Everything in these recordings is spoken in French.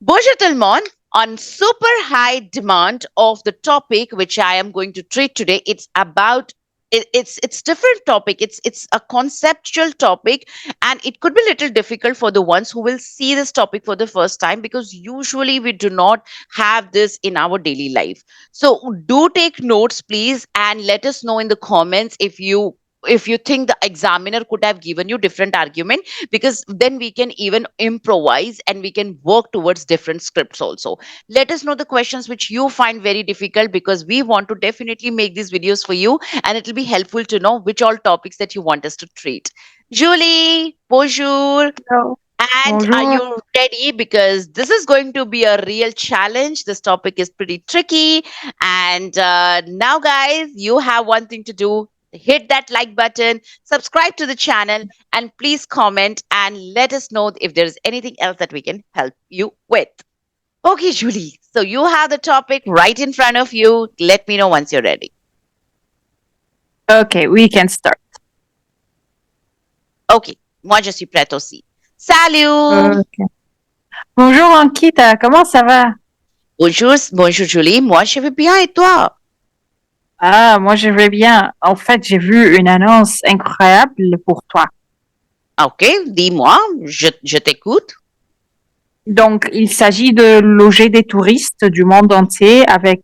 Bonjour tout le monde. On super high demand of the topic which I am going to treat today, it's about it's different topic. It's a conceptual topic, and it could be a little difficult for the ones who will see this topic for the first time because usually we do not have this in our daily life. So do take notes, please, and let us know in the comments if you think the examiner could have given you different argument, because then we can even improvise and we can work towards different scripts also. Let us know the questions which you find very difficult, because we want to definitely make these videos for you, and it will be helpful to know which all topics that you want us to treat. Julie, bonjour. Hello. And are Bonjour. you ready? Because this is going to be a real challenge. This topic is pretty tricky. And now, guys, you have one thing to do: hit that like button, subscribe to the channel, and please comment and let us know if there is anything else that we can help you with. Okay, Julie. So you have the topic right in front of you. Let me know once you're ready. Okay, we can start. Ok, moi je suis prête aussi. Salut! Ok. Bonjour Ankita, comment ça va? Bonjour, bonjour Julie. Moi je vais bien et toi? Ah, moi je vais bien. En fait, j'ai vu une annonce incroyable pour toi. Ok, dis-moi, je t'écoute. Donc, il s'agit de loger des touristes du monde entier avec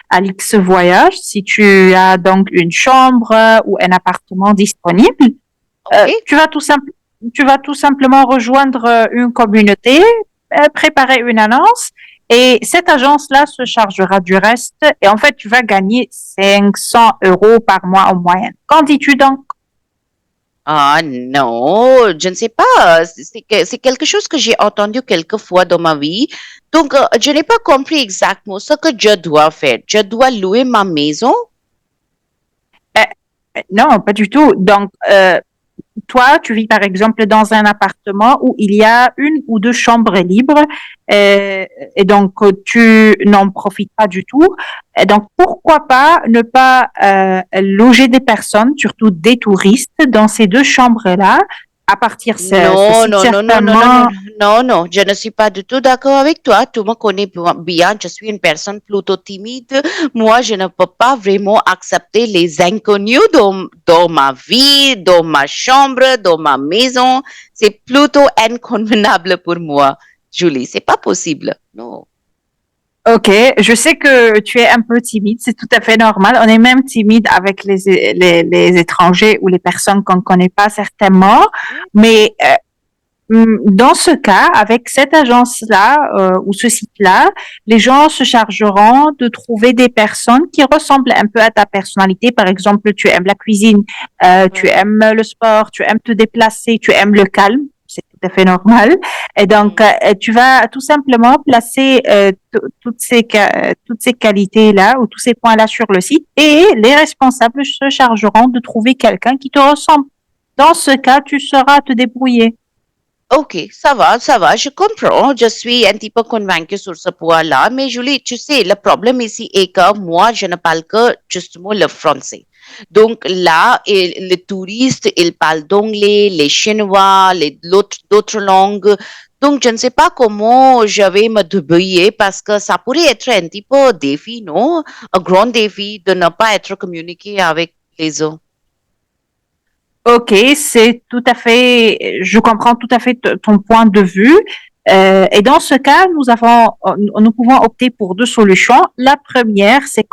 Alix Voyage. Si tu as donc une chambre ou un appartement disponible, Ok, tu vas tout simplement rejoindre une communauté, préparer une annonce et cette agence-là se chargera du reste et en fait, tu vas gagner 500 euros par mois en moyenne. Qu'en dis-tu donc? ah non, je ne sais pas. C'est quelque chose que j'ai entendu quelques fois dans ma vie. Donc, je n'ai pas compris exactement ce que je dois faire. Je dois louer ma maison. Non, pas du tout. Donc, toi, tu vis par exemple dans un appartement où il y a une ou deux chambres libres et donc tu n'en profites pas du tout. Et donc, pourquoi pas ne pas loger des personnes, surtout des touristes, dans ces deux chambres-là. À partir, Non, ceci non, non, non, non, non, non, certainement. non, non, je ne suis pas du tout d'accord avec toi. Tu me connais bien, je suis une personne plutôt timide. Moi, je ne peux pas vraiment accepter les inconnus dans ma vie, dans ma chambre, dans ma maison. C'est plutôt inconvenable pour moi, Julie. C'est pas possible. Non. Ok, je sais que tu es un peu timide, c'est tout à fait normal. On est même timide avec les étrangers ou les personnes qu'on ne connaît pas certainement. Mais dans ce cas, avec cette agence-là ou ce site-là, les gens se chargeront de trouver des personnes qui ressemblent un peu à ta personnalité. Par exemple, tu aimes la cuisine, tu aimes le sport, tu aimes te déplacer, tu aimes le calme. C'est tout à fait normal. Et donc, tu vas tout simplement placer toutes ces qualités-là ou tous ces points-là sur le site et les responsables se chargeront de trouver quelqu'un qui te ressemble. Dans ce cas, tu sauras te débrouiller. Ok, ça va, je comprends. Je suis un petit peu convaincue sur ce point-là. Mais Julie, tu sais, le problème ici est que moi, je ne parle que justement le français. Donc là, les touristes, ils parlent d'anglais, les chinois, d'autres langues. Donc, je ne sais pas comment je vais me débrouiller, parce que ça pourrait être un petit peu défi, non? Un grand défi de ne pas être communiqué avec les autres. Ok, c'est tout à fait, je comprends tout à fait ton point de vue. Et dans ce cas, nous pouvons opter pour deux solutions. La première, c'est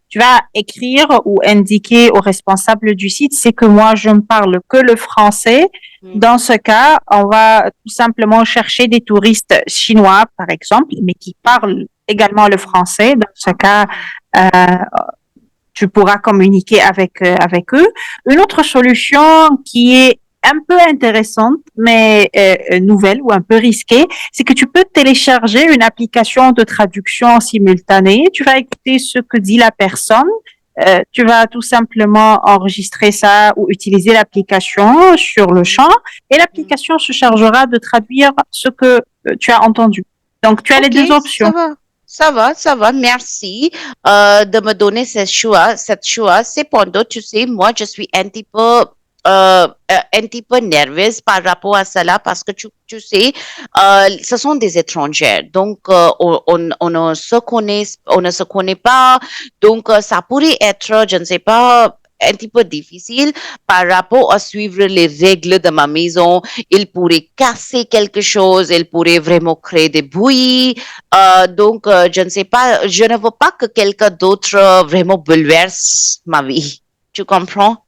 tu vas écrire ou indiquer au responsable du site, c'est que moi, je ne parle que le français. Dans ce cas, on va tout simplement chercher des touristes chinois, par exemple, mais qui parlent également le français. Dans ce cas, euh, tu pourras communiquer avec eux. Une autre solution qui est un peu intéressante, mais nouvelle ou un peu risquée, c'est que tu peux télécharger une application de traduction simultanée. Tu vas écouter ce que dit la personne. Tu vas tout simplement enregistrer ça ou utiliser l'application sur le champ et l'application se chargera de traduire ce que tu as entendu. Donc, tu as les Ok, deux options. ça va, merci de me donner cette choix. Cependant, tu sais, moi, je suis un petit peu un petit peu nerveuse par rapport à cela parce que tu sais, ce sont des étrangères. Donc, on ne se connaît pas. Donc, ça pourrait être, je ne sais pas, un petit peu difficile par rapport à suivre les règles de ma maison. Il pourrait casser quelque chose, il pourrait vraiment créer des bruits. Donc, je ne sais pas, je ne veux pas que quelqu'un d'autre vraiment bouleverse ma vie. Tu comprends?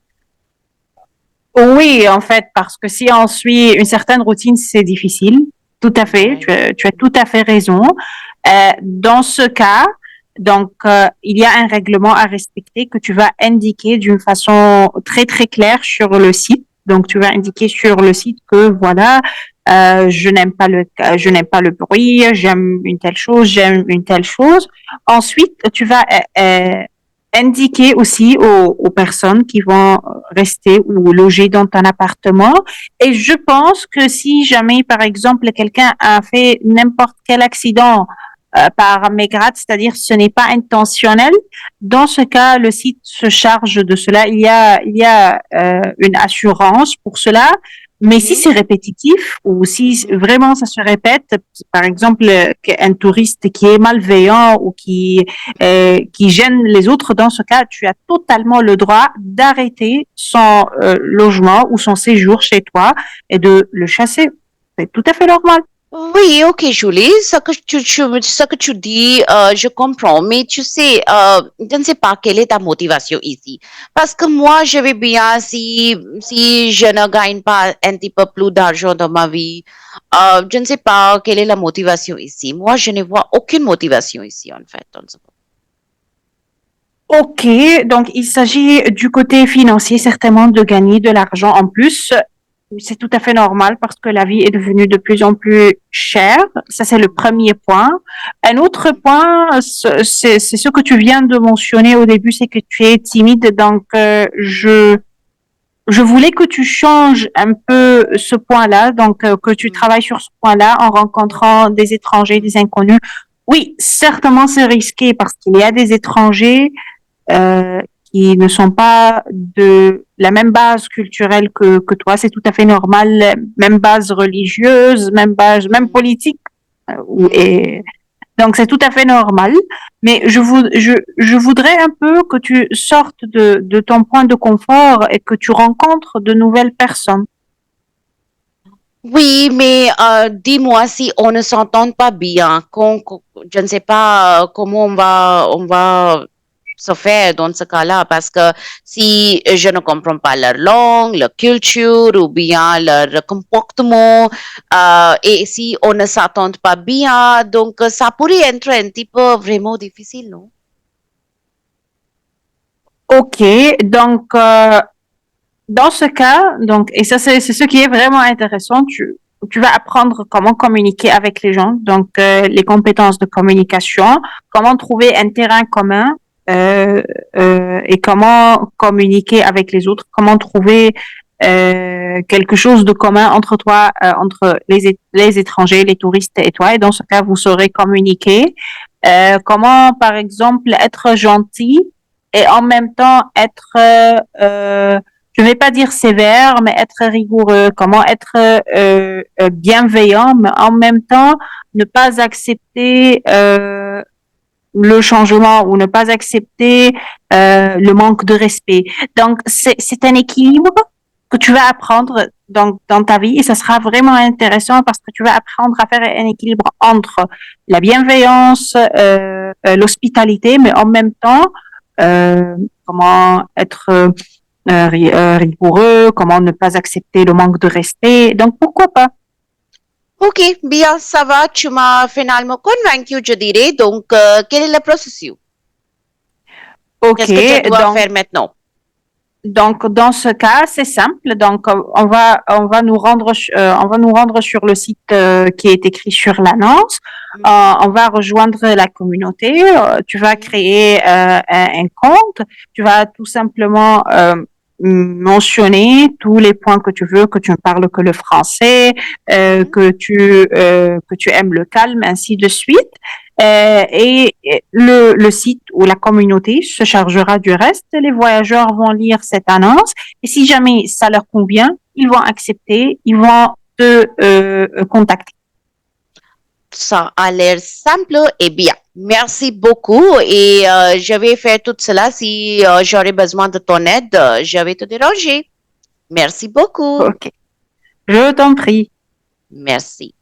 Oui, en fait, parce que si on suit une certaine routine, c'est difficile. Tout à fait, Ouais. tu as tout à fait raison. Dans ce cas, donc, il y a un règlement à respecter que tu vas indiquer d'une façon très, très claire sur le site. Donc, tu vas indiquer sur le site que voilà, je n'aime pas le bruit, j'aime une telle chose. Ensuite, tu vas indiquer aussi aux personnes qui vont rester ou loger dans ton appartement. Et je pense que si jamais, par exemple, quelqu'un a fait n'importe quel accident par mégarde, c'est-à-dire ce n'est pas intentionnel, dans ce cas, le site se charge de cela. Il y a une assurance pour cela. Mais si Mhm. c'est répétitif ou si Mhm. vraiment ça se répète, par exemple, un touriste qui est malveillant ou qui gêne les autres, dans ce cas, tu as totalement le droit d'arrêter son logement ou son séjour chez toi et de le chasser. C'est tout à fait normal. Oui, ok, Julie, ce que tu dis, je comprends, mais tu sais, je ne sais pas quelle est ta motivation ici. Parce que moi, je vais bien si je ne gagne pas un petit peu plus d'argent dans ma vie. Je ne sais pas quelle est la motivation ici. Moi, je ne vois aucune motivation ici, en fait. Ok, donc il s'agit du côté financier certainement de gagner de l'argent en plus. C'est tout à fait normal parce que la vie est devenue de plus en plus chère. Ça, c'est le premier point. Un autre point, c'est ce que tu viens de mentionner au début, c'est que tu es timide. Donc, je voulais que tu changes un peu ce point-là, donc que tu Mhm. travailles sur ce point-là en rencontrant des étrangers, des inconnus. Oui, certainement c'est risqué parce qu'il y a des étrangers euh, qui ne sont pas de la même base culturelle que toi. C'est tout à fait normal, même base religieuse, même Mhm. politique. Mhm. Et donc c'est tout à fait normal. Mais je voudrais un peu que tu sortes de ton point de confort et que tu rencontres de nouvelles personnes. Oui, mais dis-moi si on ne s'entend pas bien, je ne sais pas comment on va se faire dans ce cas-là, parce que si je ne comprends pas leur langue, leur culture ou bien leur comportement, et si on ne s'entend pas bien, donc ça pourrait être un petit peu vraiment difficile, non? Ok, donc dans ce cas, donc, et ça c'est ce qui est vraiment intéressant, tu vas apprendre comment communiquer avec les gens, donc les compétences de communication, comment trouver un terrain commun et comment communiquer avec les autres, comment trouver quelque chose de commun entre toi, entre les étrangers, les touristes et toi. Et dans ce cas, vous saurez communiquer. Comment, par exemple, être gentil et en même temps être je vais pas dire sévère, mais être rigoureux, comment être bienveillant, mais en même temps ne pas accepter le changement ou ne pas accepter le manque de respect. Donc, c'est un équilibre que tu vas apprendre dans ta vie et ça sera vraiment intéressant parce que tu vas apprendre à faire un équilibre entre la bienveillance, l'hospitalité, mais en même temps, comment être rigoureux, comment ne pas accepter le manque de respect. Donc, pourquoi pas? Ok, bien, ça va, tu m'as finalement convaincu, je dirais. Donc, quel est le processus? OK, Qu'est-ce que je dois donc faire maintenant? dans ce cas, c'est simple. Donc, on va nous rendre sur le site qui est écrit sur l'annonce. On va rejoindre la communauté. Tu vas Mhm. créer un compte. Tu vas tout simplement mentionner tous les points que tu veux, que tu ne parles que le français, Mhm. que tu aimes le calme, ainsi de suite. Le site ou la communauté se chargera du reste. Les voyageurs vont lire cette annonce et si jamais ça leur convient, ils vont accepter, ils vont te contacter. Ça a l'air simple et bien. Merci beaucoup et je vais faire tout cela si j'aurai besoin de ton aide. Je vais te déranger. Merci beaucoup. OK. Je t'en prie. Merci.